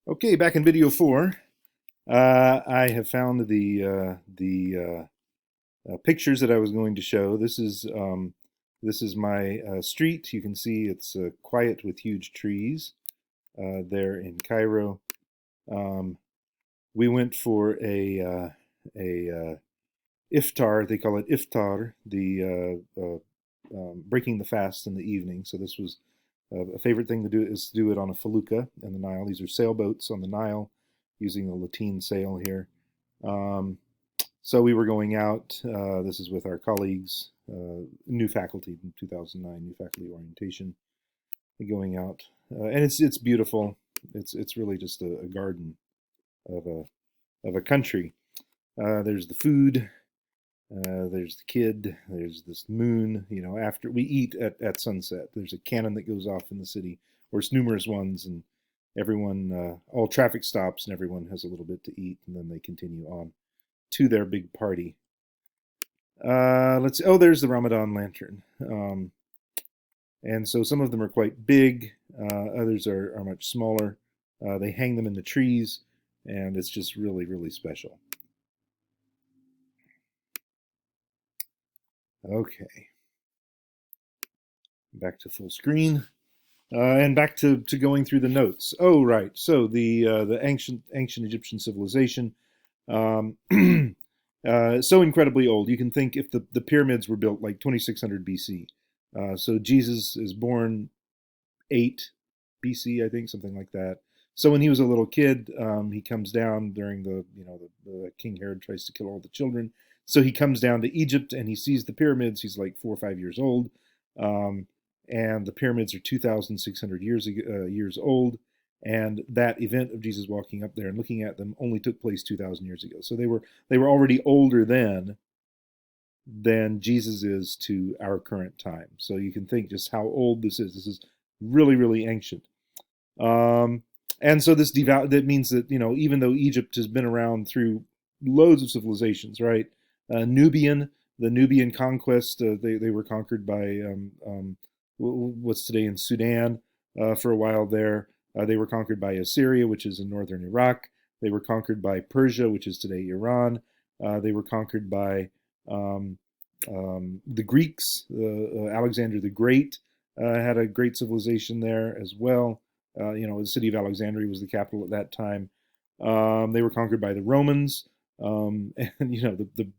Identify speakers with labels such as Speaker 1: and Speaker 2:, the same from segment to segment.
Speaker 1: Okay, back in video 4, I have found the pictures that I was going to show. This is my street. You can see it's quiet with huge trees there in Cairo. Um, we went for a iftar. They call it iftar, the breaking the fast in the evening. So this was a favorite thing to do is to do it on a felucca in the Nile. These are sailboats on the Nile using a lateen sail here. Um, so we were going out. This is with our colleagues, new faculty in 2009, new faculty orientation, going out, and it's beautiful. It's really just a garden of a country. There's the food. There's the kid. There's this moon. After we eat at sunset, there's a cannon that goes off in the city, or it's numerous ones, and everyone, all traffic stops, and everyone has a little bit to eat, and then they continue on to their big party. Let's see. Oh, there's the Ramadan lantern. And so some of them are quite big. Others are much smaller. They hang them in the trees, and it's just really, really special. Okay, back to full screen. And back to going through the notes. Oh, right. So the ancient Egyptian civilization, um, so incredibly old. You can think if the pyramids were built like 2600 BC. So Jesus is born 8 BC, I think, something like that. So when he was a little kid, he comes down during the King Herod tries to kill all the children. So he comes down to Egypt and he sees the pyramids. He's like 4 or 5 years old, um, and the pyramids are 2,600 years old. And that event of Jesus walking up there and looking at them only took place 2,000 years ago. So they were already older then than Jesus is to our current time. So you can think just how old this is. This is really, really ancient. Um, and so that means that even though Egypt has been around through loads of civilizations, right? Nubian, the Nubian conquest, they were conquered by what's today in Sudan for a while there. They were conquered by Assyria, which is in northern Iraq. They were conquered by Persia, which is today Iran. They were conquered by um, the Greeks. Alexander the Great had a great civilization there as well. The city of Alexandria was the capital at that time. They were conquered by the Romans, and the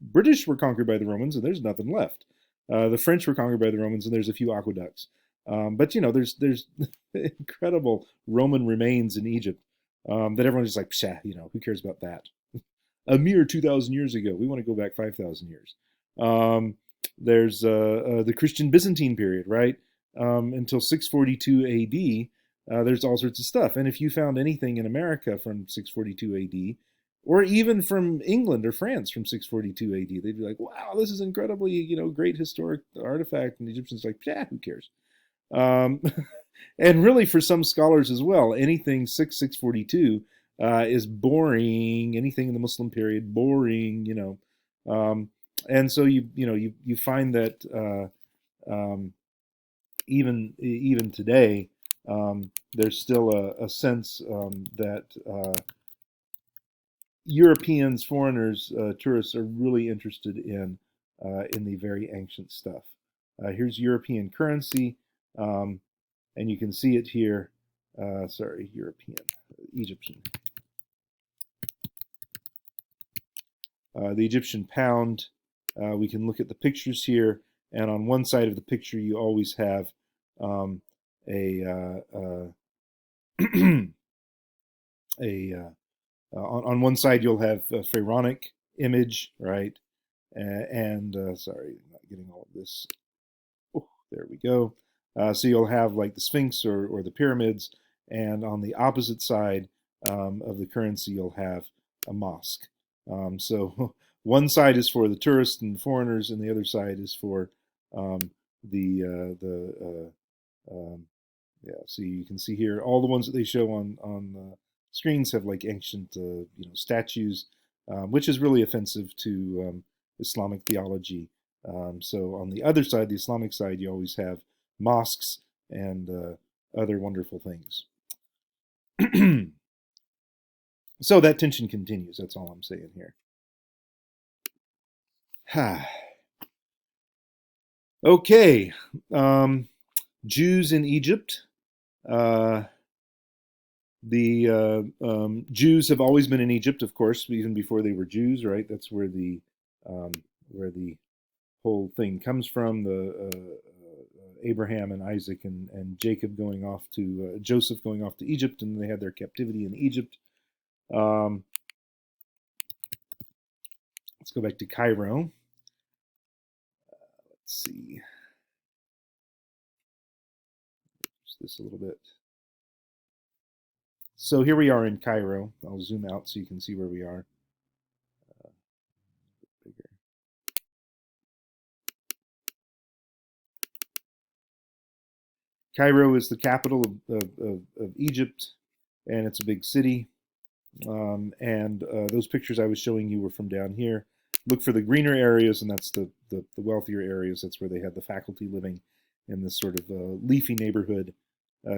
Speaker 1: British were conquered by the Romans, and there's nothing left. The French were conquered by the Romans, and there's a few aqueducts. But there's incredible Roman remains in Egypt that everyone's just like, psha, who cares about that? A mere 2,000 years ago. We want to go back 5,000 years. Um, there's the Christian Byzantine period, right? Until 642 AD, there's all sorts of stuff. And if you found anything in America from 642 AD, or even from England or France from 642 AD, they'd be like, "Wow, this is incredibly, great historic artifact." And the Egyptians like, "Yeah, who cares?" Um, and really, for some scholars as well, anything 642 is boring. Anything in the Muslim period, boring. Um, and so you find that even today, there's still a sense that Europeans, foreigners, tourists are really interested in the very ancient stuff. Here's European currency, and you can see it here. Sorry, European, Egyptian. The Egyptian pound. We can look at the pictures here, and on one side of the picture, you always have a a on one side you'll have a pharaonic image, right? And sorry, I'm not getting all of this. Oh, there we go. So you'll have like the Sphinx or the pyramids, and on the opposite side of the currency, you'll have a mosque. So one side is for the tourists and foreigners, and the other side is for um, the yeah. So you can see here all the ones that they show on screens have like ancient statues, which is really offensive to Islamic theology. So on the other side, the Islamic side, you always have mosques and other wonderful things. So that tension continues. That's all I'm saying here. Okay. Jews in Egypt. Uh, the Jews have always been in Egypt, of course, even before they were Jews, right? That's um, where the whole thing comes from. The Abraham and Isaac and Jacob going off to Joseph going off to Egypt, and they had their captivity in Egypt. Let's go back to Cairo. Let's see. Just this a little bit. So here we are in Cairo. I'll zoom out so you can see where we are. Bigger. Cairo is the capital of Egypt, and it's a big city. And those pictures I was showing you were from down here. Look for the greener areas, and that's the wealthier areas. That's where they had the faculty living in this sort of leafy neighborhood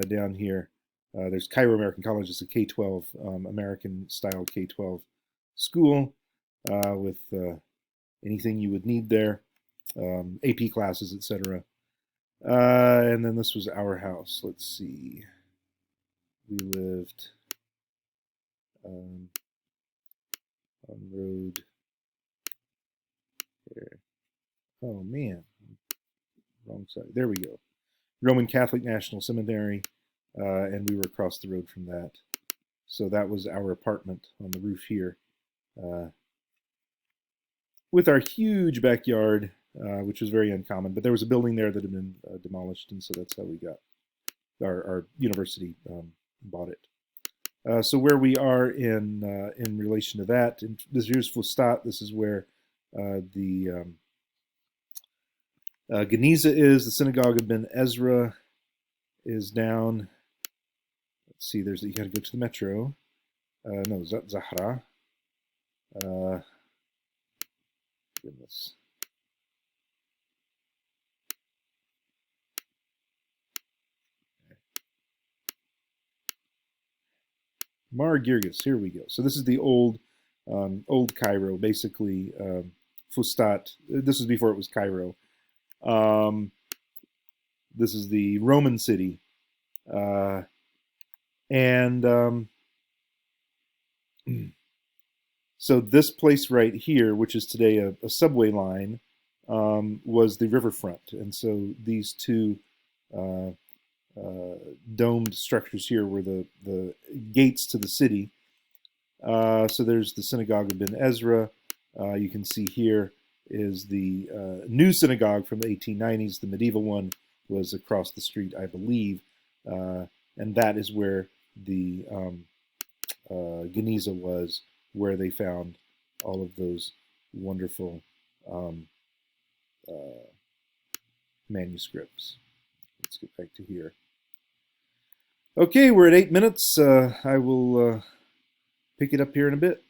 Speaker 1: down here. There's Cairo American College. It's a K-12 American-style K-12 school with anything you would need there, AP classes, etc. And then this was our house. Let's see. We lived on road here. Oh man, wrong side. There we go. Roman Catholic National Seminary, and we were across the road from that. So that was our apartment on the roof here, with our huge backyard, which was very uncommon. But there was a building there that had been demolished, and so that's how we got our university bought it. So where we are in relation to that, this here's Fustat. This is where the Geniza is. The synagogue of Ben Ezra is down. Let's see. You got to go to the metro. No, Zahra. Goodness. Mar Girgis. Here we go. So this is the old Cairo, basically. Fustat. This was before it was Cairo. This is the Roman city, and so this place right here, which is today a subway line, was the riverfront, and so these two domed structures here were the gates to the city. So there's the synagogue of Ben Ezra. You can see here is the new synagogue from the 1890s. The medieval one was across the street, I believe, and that is where the Geniza was, where they found all of those wonderful manuscripts. Let's get back to here. Okay, we're at 8 minutes. I will pick it up here in a bit.